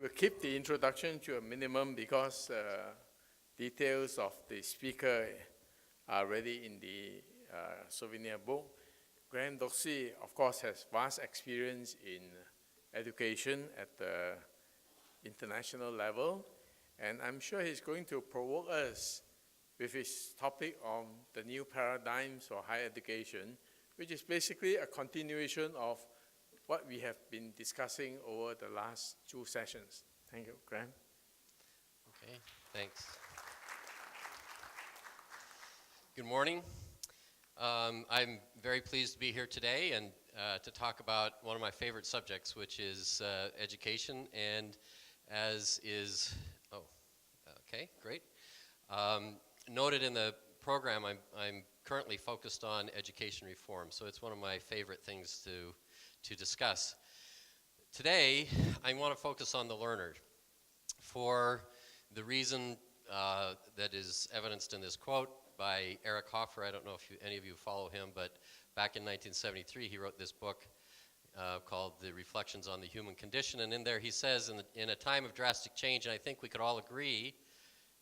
we'll keep the introduction to a minimum because details of the speaker are already in the souvenir book. Graham Doxey, of course, has vast experience in education at the international level, and I'm sure he's going to provoke us with his topic on the new paradigms for higher education, which is basically a continuation of what we have been discussing over the last 2 sessions. Thank you, Graham. Okay, thanks. Good morning. I'm very pleased to be here today and to talk about one of my favorite subjects, which is education, and as is, okay, great. Noted in the program, I'm currently focused on education reform, so it's one of my favorite things to discuss. Today, I want to focus on the learner for the reason that is evidenced in this quote by Eric Hoffer. I don't know if any of you follow him, but back in 1973, he wrote this book called The Reflections on the Human Condition, and in there he says, in a time of drastic change, and I think we could all agree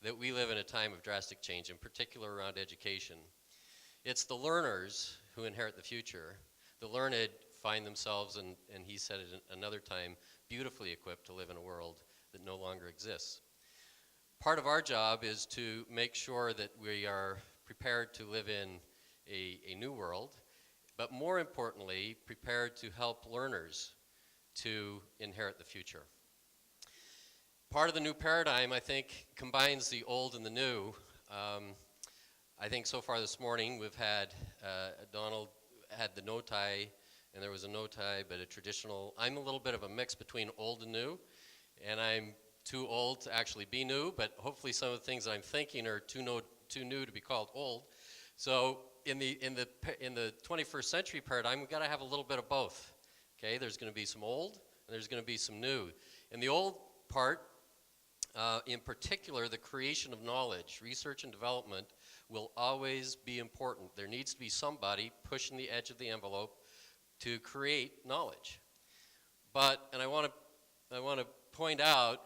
that we live in a time of drastic change, in particular around education. It's the learners who inherit the future. The learned find themselves, and he said it another time, beautifully equipped to live in a world that no longer exists. Part of our job is to make sure that we are prepared to live in a new world, but more importantly, prepared to help learners to inherit the future. Part of the new paradigm, I think, combines the old and the new. I think so far this morning we've had, Donald had the no tie, and there was a no tie, but a traditional. I'm a little bit of a mix between old and new, and I'm too old to actually be new, but hopefully some of the things I'm thinking are too new to be called old. So in the 21st century paradigm, we've got to have a little bit of both. Okay, there's going to be some old, and there's going to be some new. In the old part, in particular, the creation of knowledge, research and development will always be important. There needs to be somebody pushing the edge of the envelope to create knowledge. But, and I want to point out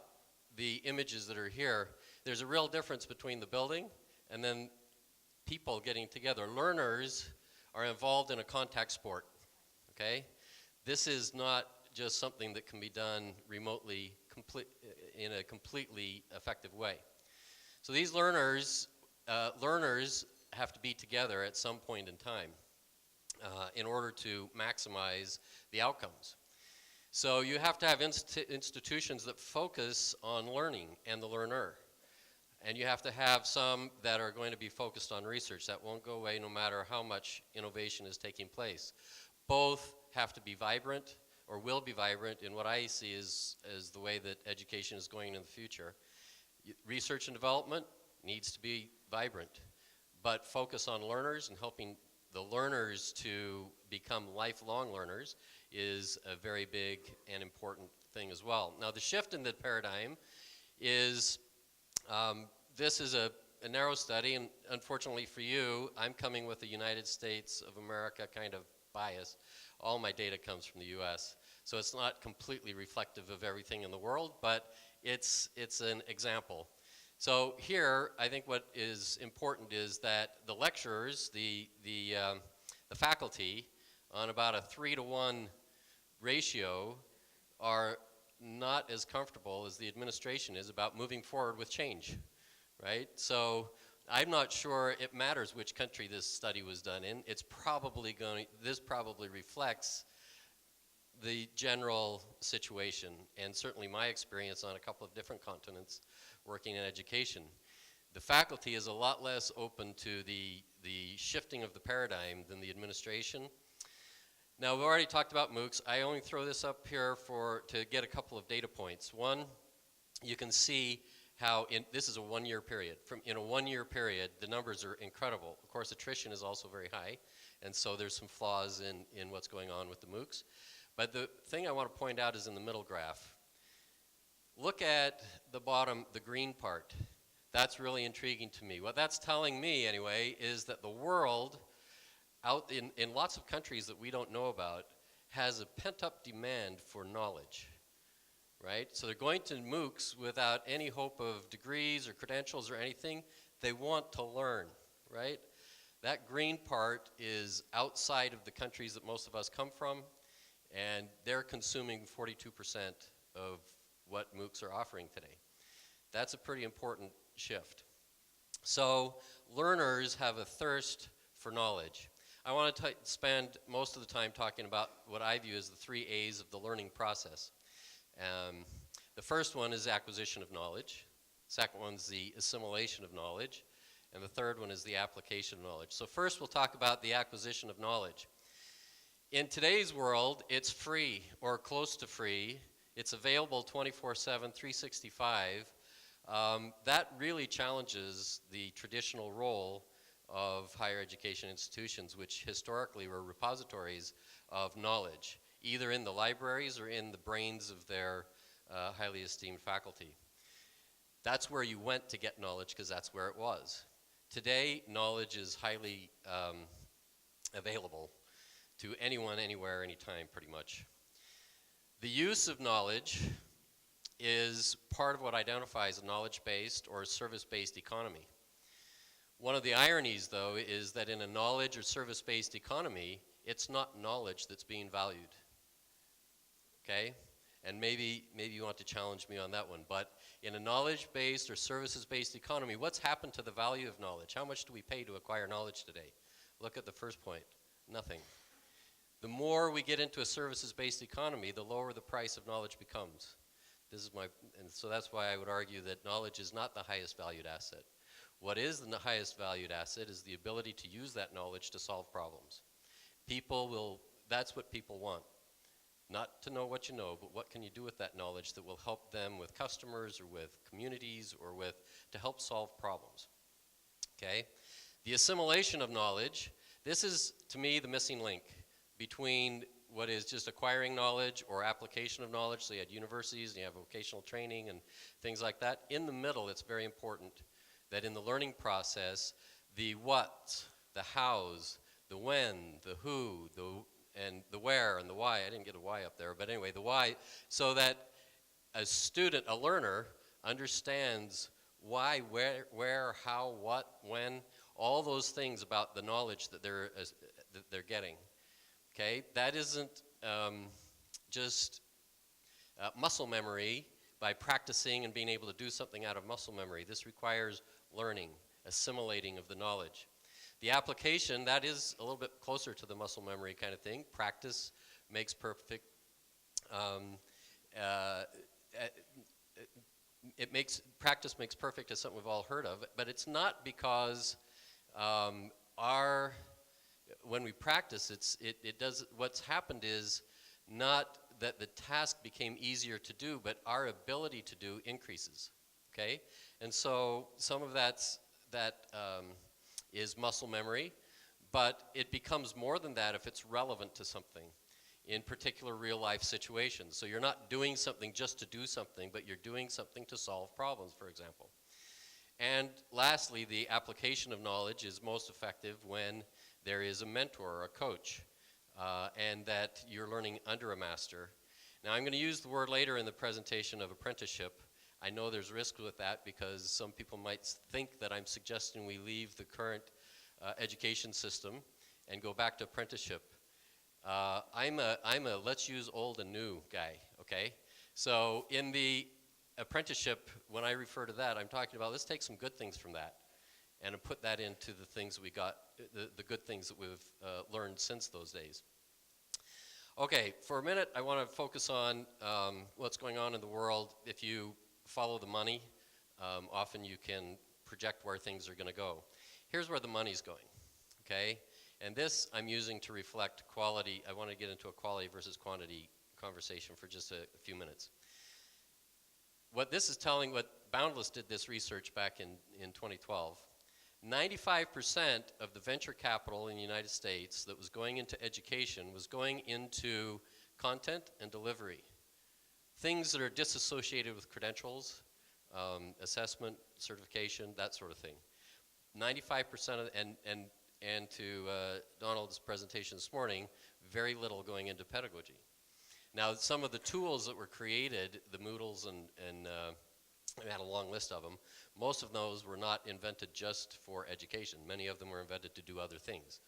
the images that are here. There's a real difference between the building and then people getting together. Learners are involved in a contact sport, okay? This is not just something that can be done remotely, in a completely effective way. So these learners have to be together at some point in time in order to maximize the outcomes. So you have to have institutions that focus on learning and the learner. And you have to have some that are going to be focused on research. That won't go away no matter how much innovation is taking place. Both have to be vibrant, or will be vibrant, in what I see as the way that education is going in the future. Research and development needs to be vibrant, but focus on learners and helping the learners to become lifelong learners is a very big and important thing as well. Now the shift in the paradigm is, this is a narrow study, and unfortunately for you, I'm coming with a United States of America kind of bias. All my data comes from the US, so it's not completely reflective of everything in the world, but it's an example. So here, I think what is important is that the lecturers, the faculty, on about a 3-to-1 ratio, are not as comfortable as the administration is about moving forward with change, right? So I'm not sure it matters which country this study was done in. It's probably this probably reflects the general situation, and certainly my experience on a couple of different continents working in education. The faculty is a lot less open to the shifting of the paradigm than the administration. Now, we've already talked about MOOCs. I only throw this up here to get a couple of data points. One, you can see how this is a 1-year period. In a 1-year period, the numbers are incredible. Of course, attrition is also very high, and so there's some flaws in what's going on with the MOOCs. But the thing I want to point out is in the middle graph. Look at the bottom, the green part. That's really intriguing to me. What that's telling me, anyway, is that the world, out in lots of countries that we don't know about, has a pent-up demand for knowledge. right? So they're going to MOOCs without any hope of degrees or credentials or anything. They want to learn, right? That green part is outside of the countries that most of us come from, and they're consuming 42% of what MOOCs are offering today. That's a pretty important shift. So learners have a thirst for knowledge. I want to spend most of the time talking about what I view as the 3 A's of the learning process. The first one is acquisition of knowledge. Second one's the assimilation of knowledge. And the third one is the application of knowledge. So first we'll talk about the acquisition of knowledge. In today's world, it's free or close to free. It's available 24/7, 365. That really challenges the traditional role of higher education institutions, which historically were repositories of knowledge, either in the libraries or in the brains of their highly esteemed faculty. That's where you went to get knowledge because that's where it was. Today, knowledge is highly available to anyone, anywhere, anytime, pretty much. The use of knowledge is part of what identifies a knowledge-based or service-based economy. One of the ironies, though, is that in a knowledge or service-based economy, it's not knowledge that's being valued, okay? And maybe you want to challenge me on that one, but in a knowledge-based or services-based economy, what's happened to the value of knowledge? How much do we pay to acquire knowledge today? Look at the first point, nothing. The more we get into a services-based economy, the lower the price of knowledge becomes. And so that's why I would argue that knowledge is not the highest valued asset. What is the highest valued asset is the ability to use that knowledge to solve problems. That's what people want. Not to know what you know, but what can you do with that knowledge that will help them with customers or with communities or to help solve problems, okay? The assimilation of knowledge, this is, to me, the missing link between what is just acquiring knowledge or application of knowledge. So you had universities, and you have vocational training and things like that. In the middle, it's very important that in the learning process, the what, the hows, the when, the who, and the where and the why. I didn't get a why up there, but anyway, the why, so that a student, a learner, understands why, where, how, what, when, all those things about the knowledge that they're getting. Okay, that isn't just muscle memory by practicing and being able to do something out of muscle memory. This requires learning, assimilating of the knowledge. The application, that is a little bit closer to the muscle memory kind of thing. Practice makes perfect. Practice makes perfect is something we've all heard of, but it's not because when we practice, what's happened is not that the task became easier to do, but our ability to do increases, okay? And so some of that is muscle memory, but it becomes more than that if it's relevant to something in particular real life situations. So you're not doing something just to do something, but you're doing something to solve problems, for example. And lastly, the application of knowledge is most effective when there is a mentor or a coach, and that you're learning under a master. Now, I'm going to use the word later in the presentation of apprenticeship. I know there's risk with that because some people might think that I'm suggesting we leave the current education system and go back to apprenticeship. I'm a let's use old and new guy, okay? So in the apprenticeship, when I refer to that, I'm talking about let's take some good things from that and put that into the things we got, the good things that we've learned since those days. Okay, for a minute, I want to focus on what's going on in the world. If you follow the money, often you can project where things are going to go. Here's where the money's going, okay? And this I'm using to reflect quality. I want to get into a quality versus quantity conversation for just a few minutes. What this is telling, what Boundless did this research back in 2012, 95% of the venture capital in the United States that was going into education was going into content and delivery. Things that are disassociated with credentials, assessment, certification, that sort of thing. 95% of, and to Donald's presentation this morning, very little going into pedagogy. Now, some of the tools that were created, the Moodles and I had a long list of them, most of those were not invented just for education. Many of them were invented to do other things.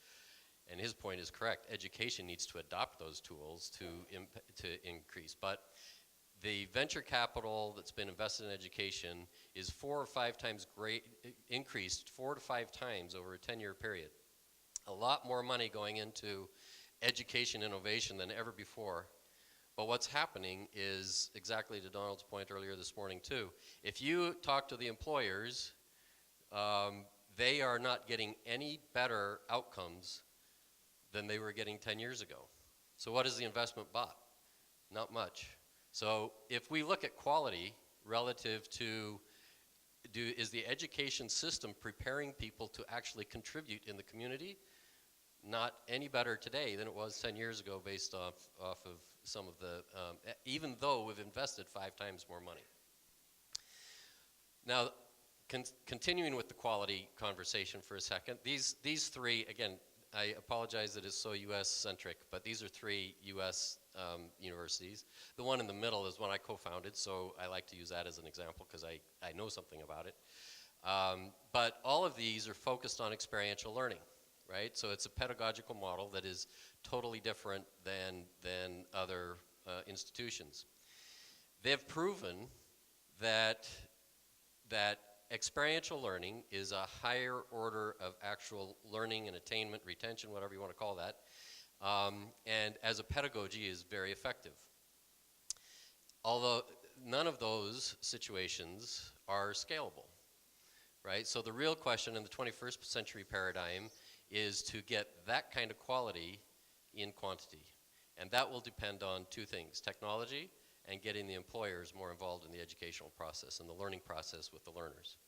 And his point is correct. Education needs to adopt those tools to increase. But the venture capital that's been invested in education is 4 or 5 times increased 4 to 5 times over a 10-year period. A lot more money going into education innovation than ever before. But what's happening is, exactly to Donald's point earlier this morning too, if you talk to the employers, they are not getting any better outcomes than they were getting 10 years ago. So what has the investment bought? Not much. So if we look at quality relative to, is the education system preparing people to actually contribute in the community? Not any better today than it was 10 years ago based off of some of the, even though we've invested 5 times more money. Now, continuing with the quality conversation for a second, these 3, again, I apologize that it's so US-centric, but these are 3 US universities. The one in the middle is one I co-founded, so I like to use that as an example because I know something about it. But all of these are focused on experiential learning, right? So it's a pedagogical model that is totally different than other institutions. They've proven that experiential learning is a higher order of actual learning and attainment, retention, whatever you want to call that, and as a pedagogy is very effective. Although none of those situations are scalable, right? So the real question in the 21st century paradigm is to get that kind of quality in quantity. And that will depend on 2 things, technology and getting the employers more involved in the educational process and the learning process with the learners.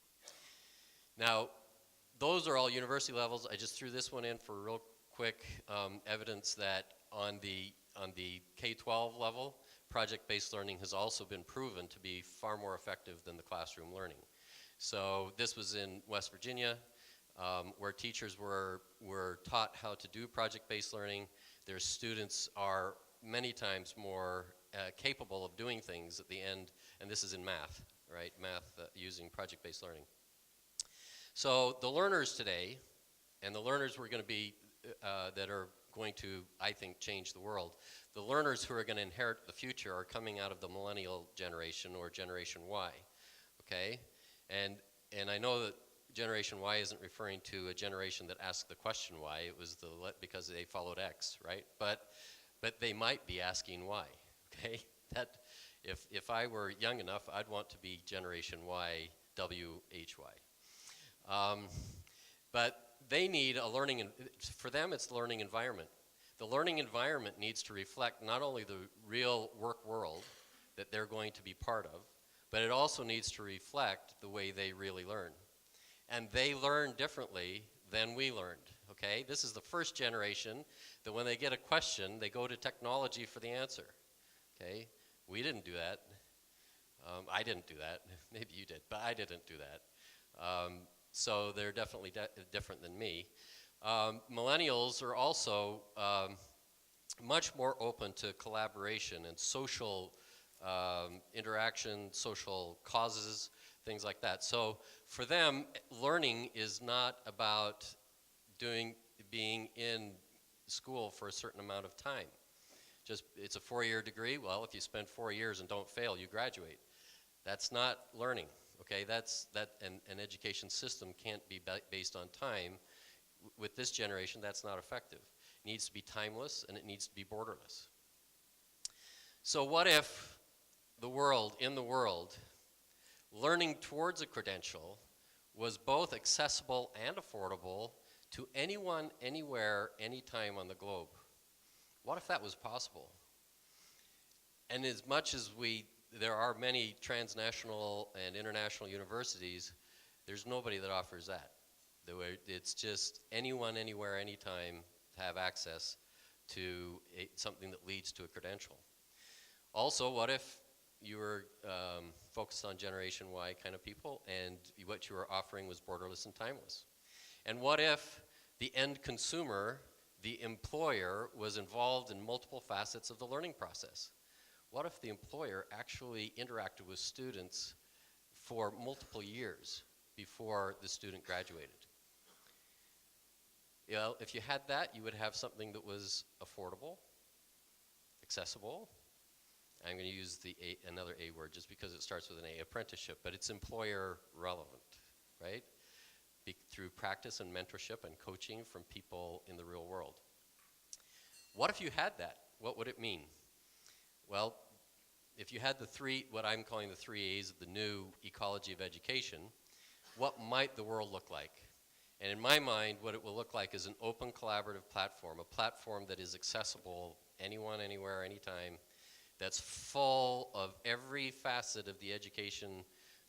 Now, those are all university levels. I just threw this one in for real quick evidence that on the K-12 level, project-based learning has also been proven to be far more effective than the classroom learning. So this was in West Virginia, where teachers were taught how to do project-based learning. Their students are many times more capable of doing things at the end, and this is in math, right? Math using project-based learning. So the learners today, and the learners we're going to be, that are going to, I think, change the world, the learners who are going to inherit the future are coming out of the millennial generation or Generation Y, okay? And I know that Generation Y isn't referring to a generation that asked the question why, it was because they followed X, right? But they might be asking why, okay? That, if I were young enough, I'd want to be Generation Y, WHY. But they need a learning, for them it's learning environment. The learning environment needs to reflect not only the real work world that they're going to be part of, but it also needs to reflect the way they really learn. And they learn differently than we learned, okay? This is the first generation that when they get a question, they go to technology for the answer, okay? We didn't do that. I didn't do that. Maybe you did, but I didn't do that. So they're definitely different than me. Millennials are also much more open to collaboration and social interaction, social causes, things like that. So for them, learning is not about being in school for a certain amount of time. Just, it's a 4-year degree. Well, if you spend 4 years and don't fail, you graduate. That's not learning, okay? An education system can't be based on time. With this generation, that's not effective. It needs to be timeless and it needs to be borderless. So what if in the world, learning towards a credential was both accessible and affordable to anyone, anywhere, anytime on the globe? What if that was possible? And as much as there are many transnational and international universities, there's nobody that offers that. It's just anyone, anywhere, anytime have access to something that leads to a credential. Also, what if you were focused on Generation Y kind of people and what you were offering was borderless and timeless? And what if the end consumer, the employer, was involved in multiple facets of the learning process? what if the employer actually interacted with students for multiple years before the student graduated? You know, if you had that, you would have something that was affordable, accessible. I'm going to use another A word just because it starts with an A, apprenticeship, but it's employer relevant, right? Through practice and mentorship and coaching from people in the real world. What if you had that? What would it mean? Well, if you had what I'm calling the 3 A's of the new ecology of education, what might the world look like? And in my mind, what it will look like is an open collaborative platform, a platform that is accessible anyone, anywhere, anytime, that's full of every facet of the education,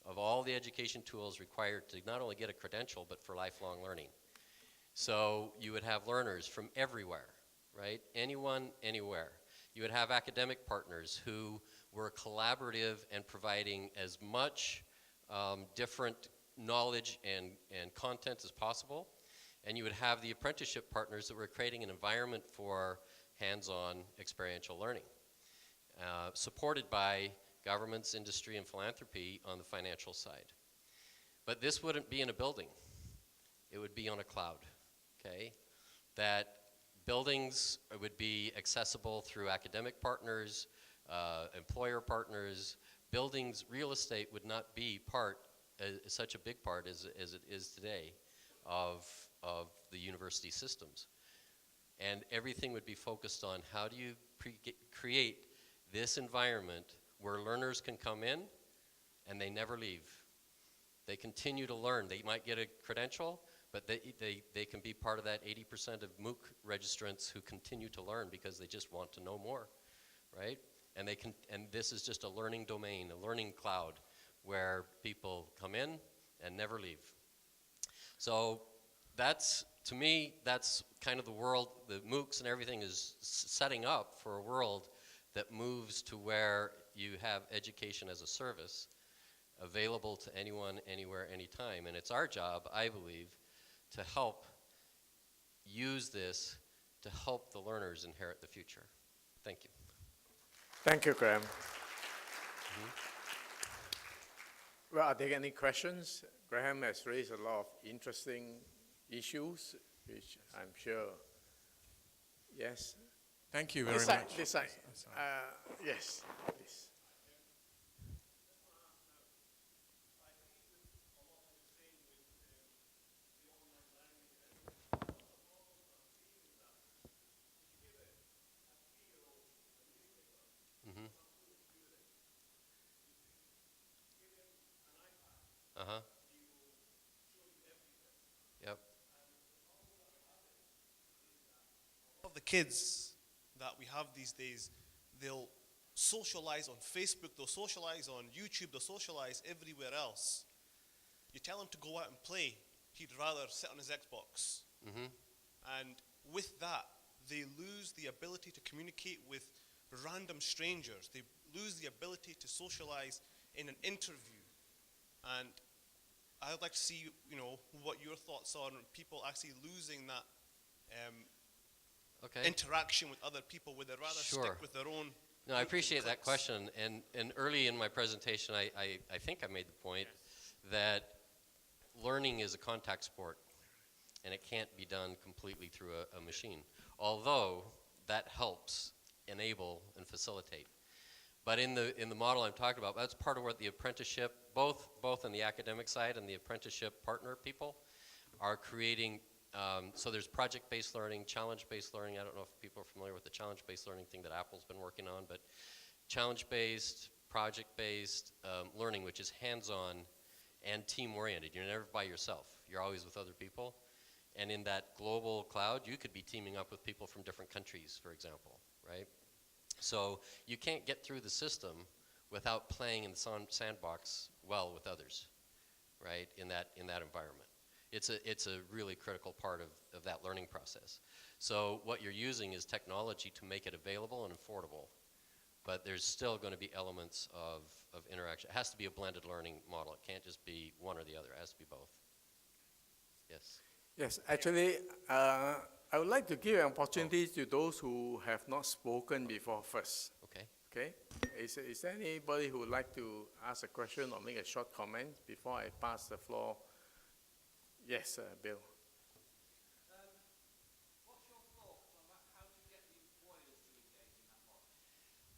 of all the education tools required to not only get a credential, but for lifelong learning. So you would have learners from everywhere, right? Anyone, anywhere. You would have academic partners who were collaborative and providing as much different knowledge and content as possible. And you would have the apprenticeship partners that were creating an environment for hands-on experiential learning, supported by governments, industry, and philanthropy on the financial side. But this wouldn't be in a building. It would be on a cloud, okay? That buildings would be accessible through academic partners, employer partners. Buildings, real estate would not be such a big part as it is today of the university systems. And everything would be focused on how do you create this environment where learners can come in and they never leave. They continue to learn. They might get a credential, but they can be part of that 80% of MOOC registrants who continue to learn because they just want to know more, right? And this is just a learning domain, a learning cloud, where people come in and never leave. So to me, that's kind of the world. The MOOCs and everything is setting up for a world that moves to where you have education as a service available to anyone, anywhere, anytime. And it's our job, I believe, to help use this to help the learners inherit the future. Thank you. Thank you, Graham. Well, are there any questions? Graham has raised a lot of interesting issues, which I'm sure, yes. Thank you very This much. side. Yes, please. Uh-huh. Yep. Of the kids that we have these days, they'll socialize on Facebook, they'll socialize on YouTube, they'll socialize everywhere else. You tell him to go out and play, he'd rather sit on his Xbox. And with that, they lose the ability to communicate with random strangers. They lose the ability to socialize in an interview. And I'd like to see, what your thoughts are on people actually losing that interaction with other people, where they'd rather stick with their own. No, I appreciate that question. And early in my presentation, I think I made the point that learning is a contact sport, and it can't be done completely through a machine, although that helps enable and facilitate. But in the model I'm talking about, that's part of what the apprenticeship, both on the academic side and the apprenticeship partner people, are creating. So there's project-based learning, challenge-based learning. I don't know if people are familiar with the challenge-based learning thing that Apple's been working on, but challenge-based, project-based learning, which is hands-on and team-oriented. You're never by yourself. You're always with other people. And in that global cloud, you could be teaming up with people from different countries, for example, right? So you can't get through the system without playing in the sandbox well with others, right, in that environment. It's a really critical part of that learning process. So what you're using is technology to make it available and affordable, but there's still going to be elements of interaction. It has to be a blended learning model. It can't just be one or the other. It has to be both. Yes? Yes, actually, I would like to give an opportunity to those who have not spoken before first. Okay. Okay. Is there anybody who would like to ask a question or make a short comment before I pass the floor? Yes, Bill. What's your thoughts on how to get the employers to engage in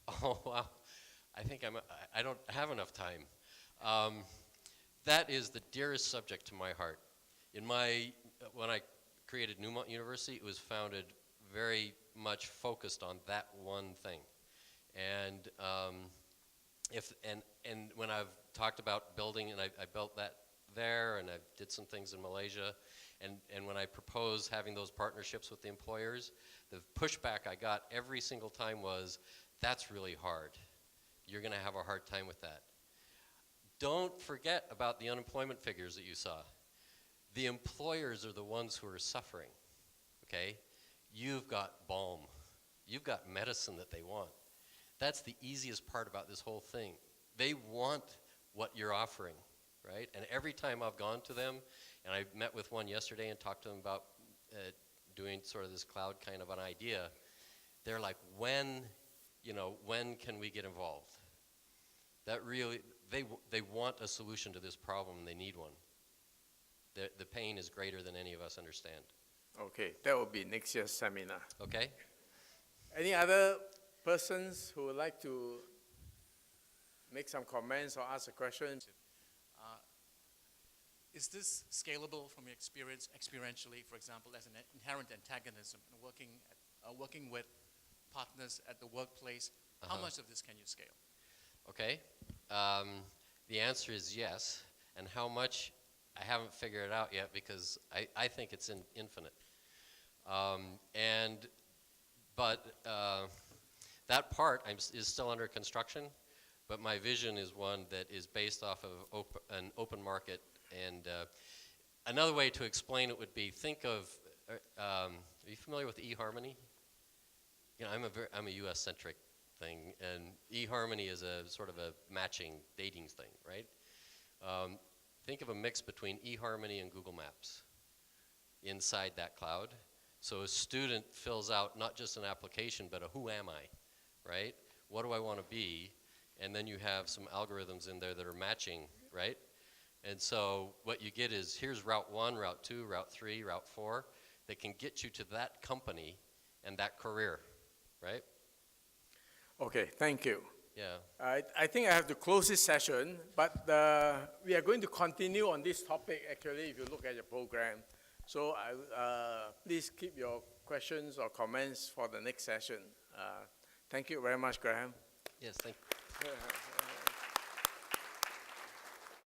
that model? Oh, wow. I think I don't have enough time. That is the dearest subject to my heart. When I created Newmont University, it was founded very much focused on that one thing. And when I've talked about building, and I built that there, and I did some things in Malaysia, and when I proposed having those partnerships with the employers, the pushback I got every single time was, that's really hard. You're going to have a hard time with that. Don't forget about the unemployment figures that you saw. The employers are the ones who are suffering, okay? You've got balm. You've got medicine that they want. That's the easiest part about this whole thing. They want what you're offering, right? And every time I've gone to them, and I met with one yesterday and talked to them about doing sort of this cloud kind of an idea, they're like, when can we get involved? That really, they want a solution to this problem, and they need one. The pain is greater than any of us understand. Okay, that will be next year's seminar. Okay? Any other persons who would like to make some comments or ask a question? Is this scalable from your experience, experientially, for example, as an inherent antagonism, working with partners at the workplace? How much of this can you scale? Okay. The answer is yes. And how much, I haven't figured it out yet because I think it's infinite. But that part is still under construction, but my vision is one that is based off of an open market. And another way to explain it would be, think of, are you familiar with eHarmony? You know, I'm a US-centric thing, and eHarmony is a sort of a matching dating thing, right? Think of a mix between eHarmony and Google Maps inside that cloud. So a student fills out not just an application, but a who am I, right? What do I want to be? And then you have some algorithms in there that are matching, right? And so what you get is, here's route 1, route 2, route 3, route 4, that can get you to that company and that career, right? Okay, thank you. Yeah. I think I have to close this session, but we are going to continue on this topic, actually, if you look at your program. So please keep your questions or comments for the next session. Thank you very much, Graham. Yes, thank you.